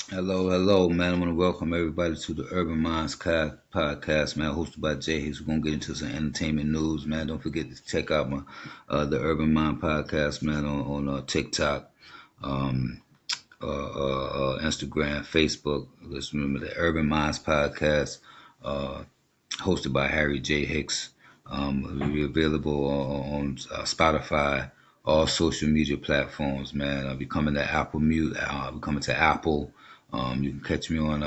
Hello, man. I want to welcome everybody to the Urban Minds podcast, man, hosted by Jay Hicks. We're gonna get into some entertainment news, man. Don't forget to check out my the Urban Mind podcast, man, on TikTok, um, Instagram, Facebook. Let's remember the Urban Minds podcast, uh, hosted by Harry Jay Hicks. Will be available on Spotify, all social media platforms, man. I'll be coming to Apple Mute. I'll be coming to Apple. You can catch me on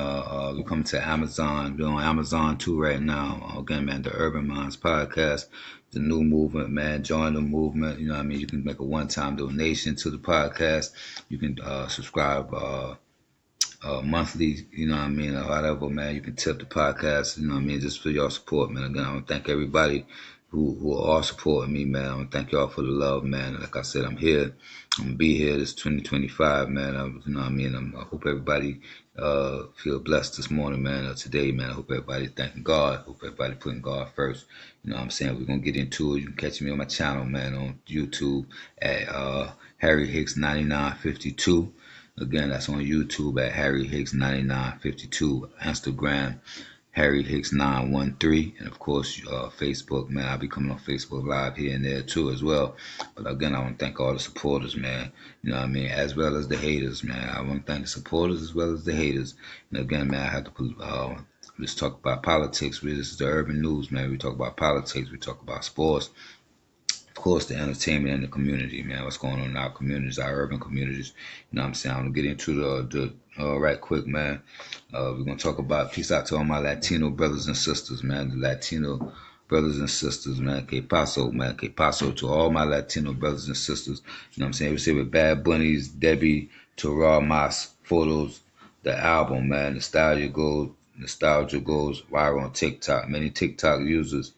we coming to Amazon. We're on Amazon too right now. Again, man, the Urban Minds podcast, the new movement, man. Join the movement. You know what I mean? You can make a one-time donation to the podcast. You can subscribe monthly, you know what I mean, or whatever, man. You can tip the podcast, you know what I mean, just for your support, man. Again, I want to thank everybody who are supporting me, man. I want to thank y'all for the love, man. Like I said, I'm here. I'm going to be here this 2025, man. You know what I mean? I hope everybody feel blessed this morning, man, or today, man. I hope everybody thanking God. I hope everybody putting God first. You know what I'm saying? We're going to get into it. You can catch me on my channel, man, on YouTube at Harry Hicks 9952. Again, that's on YouTube at Harry Hicks 9952, Instagram Harry Hicks 913, and of course Facebook, man. I'll be coming on Facebook Live here and there too as well. But again, I want to thank all the supporters, man. You know what I mean, as well as the haters, man. I want to thank the supporters as well as the haters. And again, man, I have to put. Let's talk about politics. This is the urban news, man. We talk about politics. We talk about sports, of course, the entertainment and the community, man. What's going on in our communities, our urban communities. You know what I'm saying? I'm going to get into the right quick, man. We're going to talk about peace out to all my Latino brothers and sisters, man. The Latino brothers and sisters, man. Que paso, man. Que paso to all my Latino brothers and sisters. You know what I'm saying? We say with Bad Bunny's Debbie to Raw Mas photos, the album, man. Nostalgia goes viral on TikTok. Many TikTok users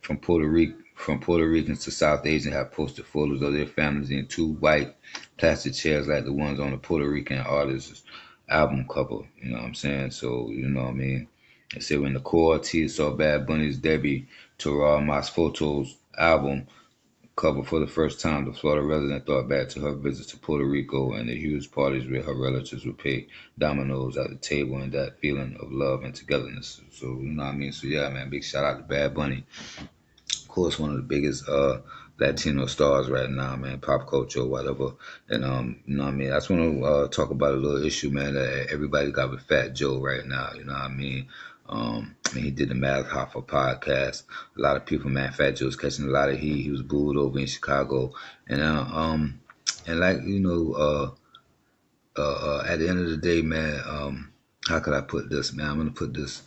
from Puerto Ricans to South Asians have posted photos of their families in two white plastic chairs like the ones on the Puerto Rican artist's album cover. You know what I'm saying? So, you know what I mean? They say when the core T saw Bad Bunny's debut to Raw Mas Photos album cover for the first time, the Florida resident thought back to her visit to Puerto Rico and the huge parties where her relatives would play dominoes at the table and that feeling of love and togetherness. So, you know what I mean? So, yeah, man, big shout out to Bad Bunny, of course, one of the biggest Latino stars right now, man, pop culture, whatever. And you know what I mean? I just want to talk about a little issue, man, that everybody got with Fat Joe right now. You know what I mean? He did the Mad Hoffa podcast. A lot of people, man, Fat Joe was catching a lot of heat. He was booed over in Chicago, and like at the end of the day, man, how could I put this, man? I'm gonna put this.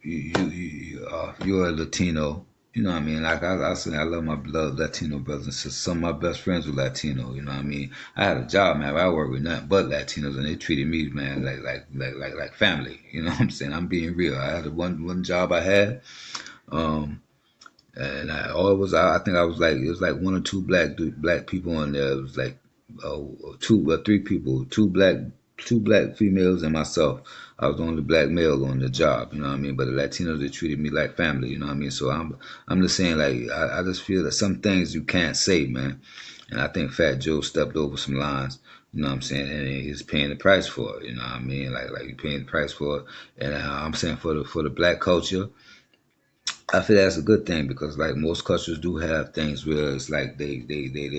You're a Latino. You know what I mean? Like I say, I love my blood Latino brothers and sisters. Some of my best friends were Latino. You know what I mean? I had a job, man, where I worked with nothing but Latinos, and they treated me, man, like family. You know what I'm saying? I'm being real. I had one job I had. Um, and I think I was like, it was like one or two black people on there. It was like two or three people, two black females and myself. I was the only black male on the job, you know what I mean? But the Latinos, they treated me like family, you know what I mean? So I'm just saying, like, I just feel that some things you can't say, man. And I think Fat Joe stepped over some lines, you know what I'm saying? And he's paying the price for it, you know what I mean? Like he's paying the price for it. And I'm saying for the black culture, I feel that's a good thing because like most cultures do have things where it's like they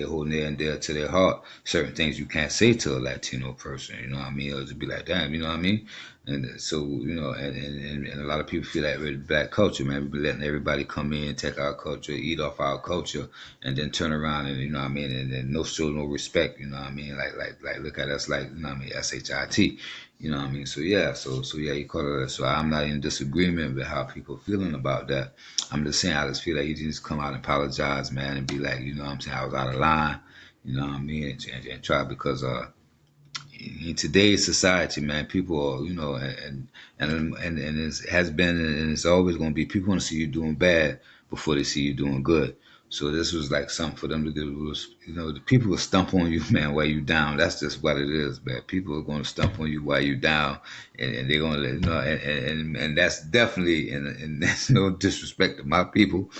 hold near and dear to their heart. Certain things you can't say to a Latino person, you know what I mean? It'll just be like, damn, you know what I mean? And so, you know, and a lot of people feel that with black culture, man. We've been letting everybody come in, take our culture, eat off our culture, and then turn around and, you know what I mean, and then no show no respect, you know what I mean? Like look at us like, you know what I mean, SHIT. You know what I mean? So yeah, you call it that. So I'm not in disagreement with how people feeling about that. I'm just saying I just feel like you just come out and apologize, man, and be like, you know what I'm saying, I was out of line, you know what I mean, and try because in today's society, man, people are, you know, and it has been and it's always going to be people want to see you doing bad before they see you doing good. So this was like something for them to do. Was, you know, the people will stump on you, man, while you down. That's just what it is, man. People are going to stump on you while you down, and they're going to, you know, and that's definitely, and that's no disrespect to my people,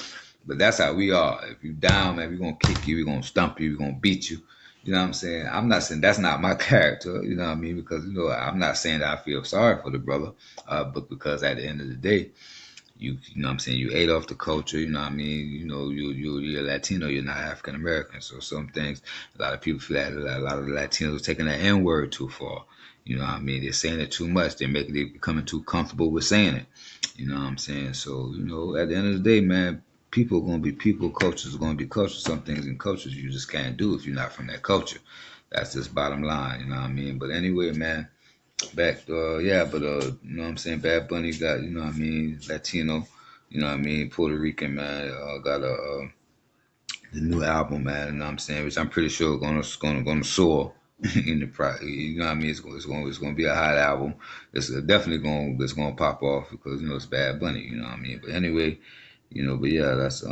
but that's how we are. If you down, man, we're gonna kick you, we're gonna stump you, we're gonna beat you. You know what I'm saying? I'm not saying that's not my character, you know what I mean? Because, I'm not saying that I feel sorry for the brother, but because at the end of the day, you know what I'm saying, you ate off the culture, you know what I mean? You're Latino, you're not African American. So some things, a lot of people feel that a lot of the Latinos are taking that N word too far. You know what I mean? They're saying it too much. They're becoming too comfortable with saying it. You know what I'm saying? So, at the end of the day, man, people are going to be people, cultures are going to be culture. Some things in cultures you just can't do if you're not from that culture. That's just bottom line, you know what I mean? But anyway, man, back, yeah, but, you know what I'm saying? Bad Bunny got, you know what I mean, Latino, you know what I mean, Puerto Rican, man, got the new album, man, you know what I'm saying, which I'm pretty sure gonna soar in the you know what I mean, it's gonna be a hot album. It's definitely gonna pop off because, it's Bad Bunny, you know what I mean? But anyway, but yeah, that's,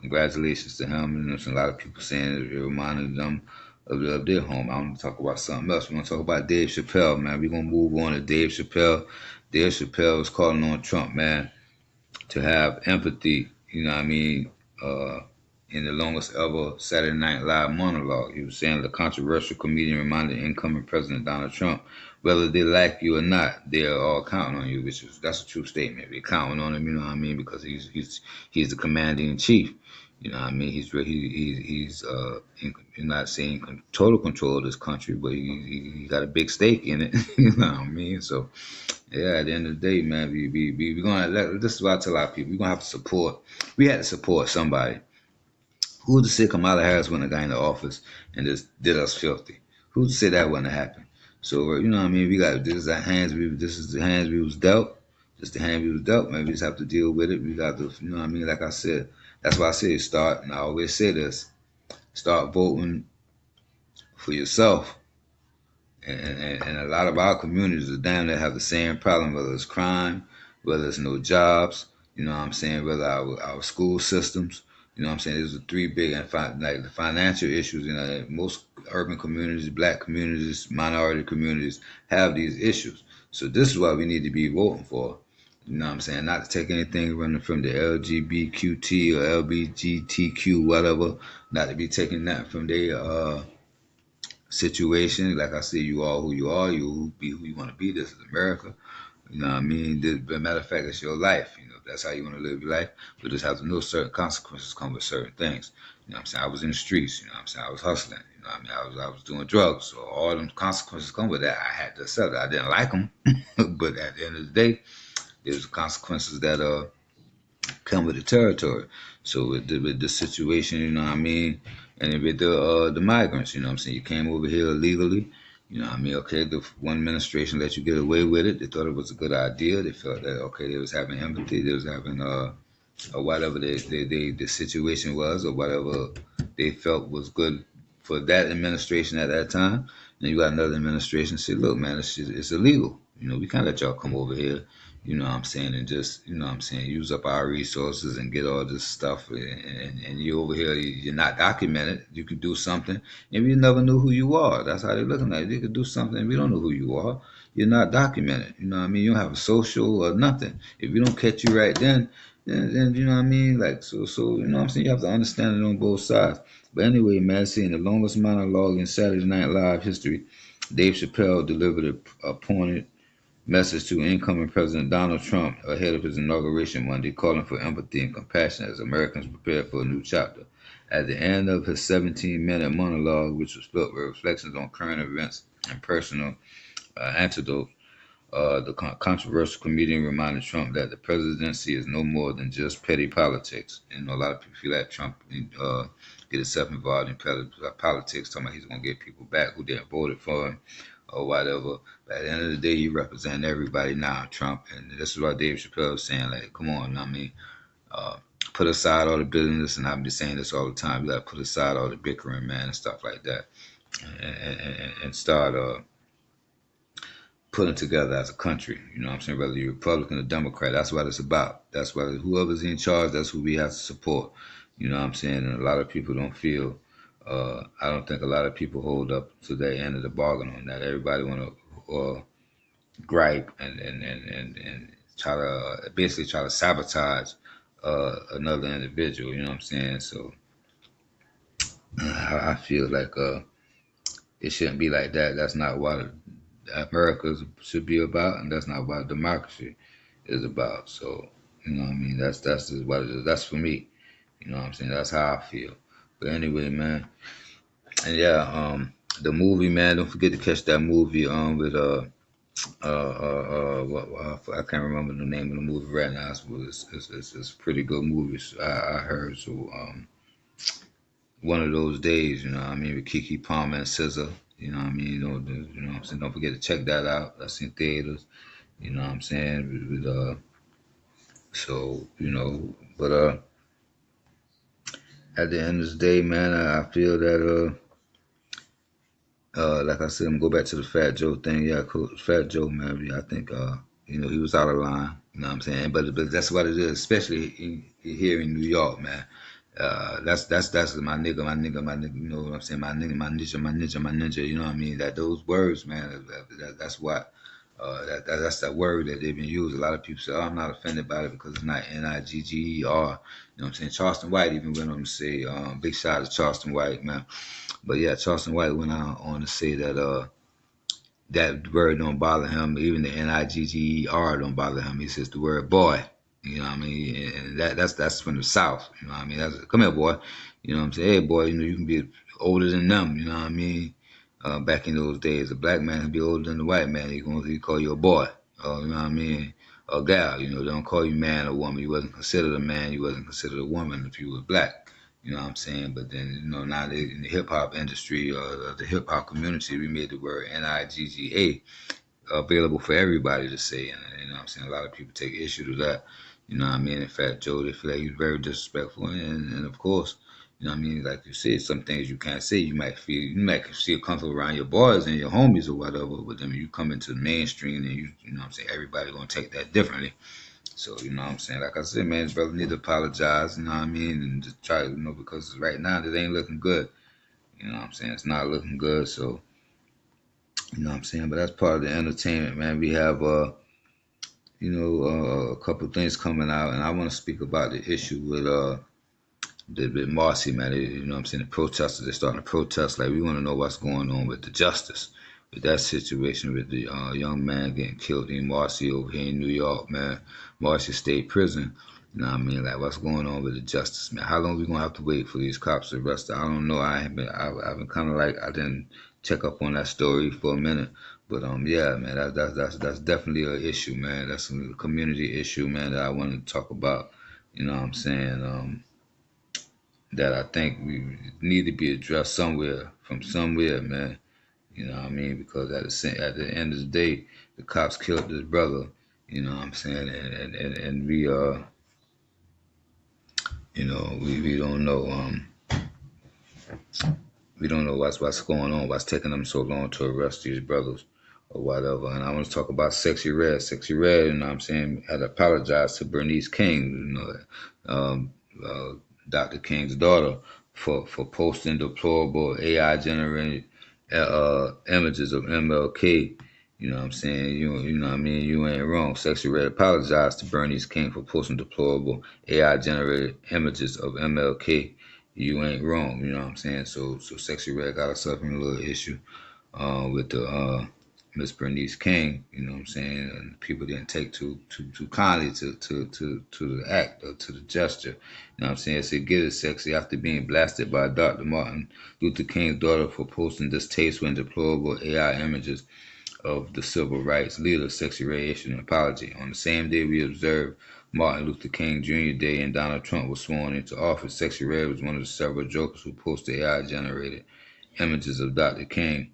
congratulations to him. There's a lot of people saying it reminded them of their home. I want to talk about something else. We're going to talk about Dave Chappelle, man. We're going to move on to Dave Chappelle. Dave Chappelle is calling on Trump, man, to have empathy, you know what I mean, uh, in the longest ever Saturday Night Live monologue. He was saying the controversial comedian reminded incoming President Donald Trump, whether they like you or not, they're all counting on you, that's a true statement. They're counting on him, you know what I mean, because he's the commander in chief. You know what I mean? He's not saying total control of this country, but he got a big stake in it. You know what I mean? So yeah, at the end of the day, man, we gonna this is what I tell our people. We're gonna have to support. We had to support somebody. Who's to say Kamala Harris wouldn't have got into office and just did us filthy? Who's to say that wouldn't have happened? So you know what I mean. We got this is the hands we was dealt. Just the hand we was dealt. Man, we just have to deal with it. We got to, you know what I mean. Like I said, that's why I say start. And I always say this: start voting for yourself. And a lot of our communities are down there have the same problem, whether it's crime, whether it's no jobs, you know what I'm saying, whether our school systems, you know what I'm saying. These are three big, and like the financial issues. Most urban communities, black communities, minority communities have these issues. So this is what we need to be voting for. You know what I'm saying? Not to take anything running from the LGBTQT or LBGTQ, whatever. Not to be taking that from their situation. Like I said, you are who you are. You be who you want to be. This is America. You know what I mean? Matter of fact, it's your life. If that's how you want to live your life, but just have to know certain consequences come with certain things. You know what I'm saying? I was in the streets. You know what I'm saying? I was hustling. You know what I mean? I was doing drugs. So all them consequences come with that. I had to accept it. I didn't like them, but at the end of the day, there's consequences that come with the territory. So with the situation, you know what I mean, and with the migrants, you know what I'm saying, you came over here illegally. You know what I mean? Okay, the one administration let you get away with it. They thought it was a good idea. They felt that okay, they was having empathy. They was having or whatever the situation was, or whatever they felt was good for that administration at that time. And you got another administration say, look, man, it's illegal. We can't let y'all come over here, you know what I'm saying, and just, you know what I'm saying, use up our resources and get all this stuff. And you over here, you're not documented. You could do something, and we never knew who you are. That's how they're looking at it. You could do something, and we don't know who you are. You're not documented. You know what I mean? You don't have a social or nothing. If we don't catch you right then you know what I mean? Like, so, you know what I'm saying? You have to understand it on both sides. But anyway, man, seeing the longest monologue in Saturday Night Live history, Dave Chappelle delivered a pointed message to incoming President Donald Trump ahead of his inauguration Monday, calling for empathy and compassion as Americans prepare for a new chapter. At the end of his 17-minute monologue, which was filled with reflections on current events and personal antidotes, the controversial comedian reminded Trump that the presidency is no more than just petty politics. And a lot of people feel that Trump get himself involved in politics, talking about he's going to get people back who didn't vote for him or whatever. But at the end of the day, you represent everybody now, Trump. And this is what Dave Chappelle is saying, like, come on, I mean, uh, put aside all the business, and I've been saying this all the time. You got to put aside all the bickering, man, and stuff like that, and start putting together as a country. You know what I'm saying? Whether you're Republican or Democrat, that's what it's about. That's why whoever's in charge, that's who we have to support. You know what I'm saying? And a lot of people don't feel. I don't think a lot of people hold up to their end of the bargain on that. Everybody want to gripe and try to basically try to sabotage another individual. You know what I'm saying? So I feel like it shouldn't be like that. That's not what America should be about, and that's not what democracy is about. So, you know what I mean? That's just what it is. That's for me. You know what I'm saying? That's how I feel. But anyway, man, and yeah, the movie, man, don't forget to catch that movie with I can't remember the name of the movie right now. It's a pretty good movie. I heard. So one of those days, you know what I mean, with Kiki Palmer and SZA. You know what I mean? You know what I'm saying? Don't forget to check that out. That's in theaters. You know what I'm saying? So, you know, but at the end of the day, man, I feel that like I said, I'm gonna go back to the Fat Joe thing. Yeah, cool. Fat Joe, man. I think you know, he was out of line. You know what I'm saying? But that's what it is, especially here in New York, man. That's my nigga. You know what I'm saying? My nigga, my ninja, my ninja, my ninja. You know what I mean? That those words, man. That's what. That's that word that they've been used. A lot of people say, "Oh, I'm not offended by it because it's not Nigger." You know what I'm saying? Charleston White even went on to say, "Big shout out to Charleston White, man." But yeah, Charleston White went on to say that that word don't bother him. Even the Nigger don't bother him. He says the word boy. You know what I mean? And that's from the South. You know what I mean? That's, come here, boy. You know what I'm saying? Hey, boy, you know, you can be older than them. You know what I mean? Back in those days, a black man can be older than the white man. He call you a boy. You know what I mean? A gal. You know, they don't call you man or woman. You wasn't considered a man. You wasn't considered a woman if you was black. You know what I'm saying? But then, you know, now in the hip hop industry or the hip hop community, we made the word Nigga available for everybody to say. And you know what I'm saying? A lot of people take issue to that. You know what I mean? In fact, Joe, they feel like he's very disrespectful. And of course, you know what I mean? Like you said, some things you can't say. You might feel comfortable around your boys and your homies or whatever. But then when you come into the mainstream and you know what I'm saying? Everybody going to take that differently. So, you know what I'm saying? Like I said, man, this brother need to apologize, you know what I mean? And just try to, you know, because right now it ain't looking good. You know what I'm saying? It's not looking good. So, you know what I'm saying? But that's part of the entertainment, man. We have, a couple of things coming out. And I want to speak about the issue with Marcy, man. You know what I'm saying? The protesters, they're starting to protest. Like, we want to know what's going on with the justice, with that situation with the young man getting killed in Marcy over here in New York, man. Marcy State Prison. You know what I mean? Like, what's going on with the justice, man? How long we going to have to wait for these cops to arrest? I don't know. I've been kind of like, I didn't check up on that story for a minute. But yeah, man, that's definitely an issue, man. That's a community issue, man, that I want to talk about. You know what I'm saying? That I think we need to be addressed somewhere from somewhere, man. You know what I mean? Because at the end of the day, the cops killed this brother. You know what I'm saying? And we we don't know what's going on, what's taking them so long to arrest these brothers or whatever. And I want to talk about Sexy Red. Sexy Red, you know what I'm saying, had apologized to Bernice King, um, uh, Dr. King's daughter, for posting deplorable AI generated images of MLK. You know what I'm saying? You know what I mean? You ain't wrong. Sexy Red apologized to Bernice King for posting deplorable AI generated images of MLK. You ain't wrong, you know what I'm saying? So Sexy Red got herself in a little issue with the Miss Bernice King, you know what I'm saying? And people didn't take too kindly to the act or to the gesture. You know what I'm saying? So get it sexy after being blasted by Dr. Martin Luther King's daughter for posting distasteful and deplorable AI images of the civil rights leader. Sexy Red issued an apology. On the same day we observed Martin Luther King Jr. Day and Donald Trump was sworn into office, Sexy Red was one of the several jokers who posted AI-generated images of Dr. King.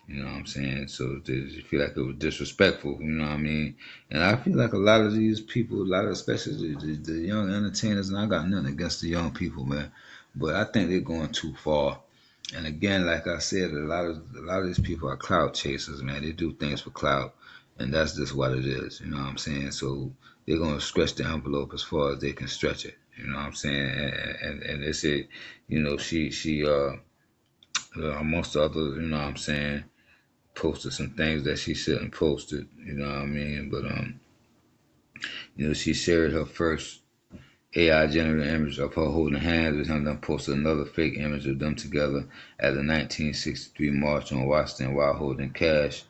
You know what I'm saying? So they feel like it was disrespectful. You know what I mean? And I feel like a lot of these people, especially the young entertainers, and I got nothing against the young people, man, but I think they're going too far. And again, like I said, a lot of these people are clout chasers, man. They do things for clout, and that's just what it is. You know what I'm saying? So they're gonna stretch the envelope as far as they can stretch it. You know what I'm saying? And they say, you know, she amongst others, you know what I'm saying, posted some things that she shouldn't posted. You know what I mean? But she shared her first AI generated image of her holding hands with him, then posted another fake image of them together at the 1963 march on Washington while holding cash.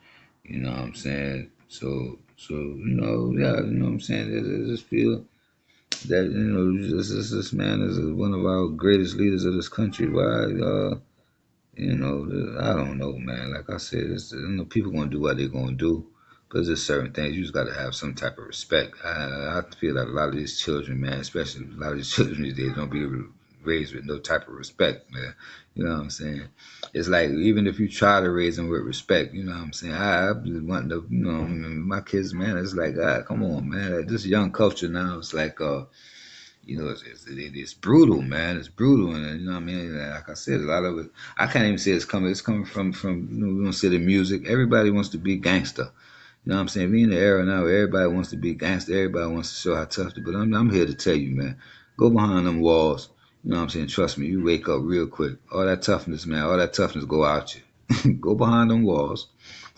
You know what I'm saying? Yeah, you know what I'm saying? I just feel that, this man is one of our greatest leaders of this country. Why, I don't know, man. Like I said, people gonna do what they're gonna do, but there's certain things you just gotta have some type of respect. I feel like a lot of these children, man, especially a lot of these children these days, don't be raised with no type of respect, man. You know what I'm saying? It's like even if you try to raise them with respect, you know what I'm saying? I just want to, my kids, man. It's like, come on, man. Like, this young culture now, it's like, it's brutal, man. It's brutal, and you know what I mean. Like I said, a lot of it, I can't even say it's coming. It's coming from we don't say the music. Everybody wants to be gangster. You know what I'm saying? We in the era now where everybody wants to be gangster. Everybody wants to show how tough they. But I'm here to tell you, man. Go behind them walls. You know what I'm saying? Trust me, you wake up real quick. All that toughness, man. All that toughness go out you. Go behind them walls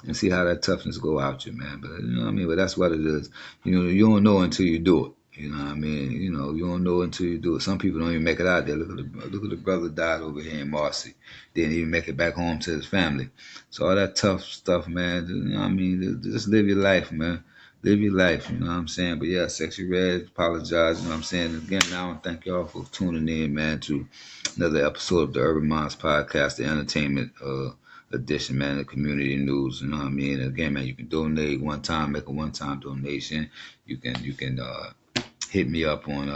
and see how that toughness go out you, man. But you know what I mean? But that's what it is. You don't know until you do it. You know what I mean? You don't know until you do it. Some people don't even make it out there. Look at the brother died over here in Marcy. Didn't even make it back home to his family. So all that tough stuff, man. You know what I mean? Just live your life, man. Live your life, you know what I'm saying? But yeah, Sexy Red, apologize, you know what I'm saying? Again, now I thank y'all for tuning in, man, to another episode of the Urban Minds Podcast, the entertainment edition, man, the community news. You know what I mean? Again, man, you can donate one time, make a one-time donation. You can hit me up on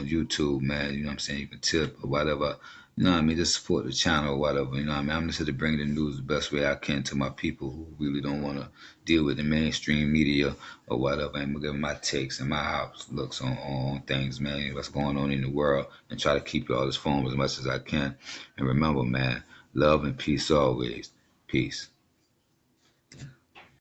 YouTube, man. You know what I'm saying? You can tip or whatever. You know what I mean? Just support the channel or whatever. You know what I mean? I'm just here to bring the news the best way I can to my people who really don't want to deal with the mainstream media or whatever. I'm gonna give my takes and my outlooks on things, man. What's going on in the world, and try to keep y'all as informed as much as I can. And remember, man, love and peace always. Peace.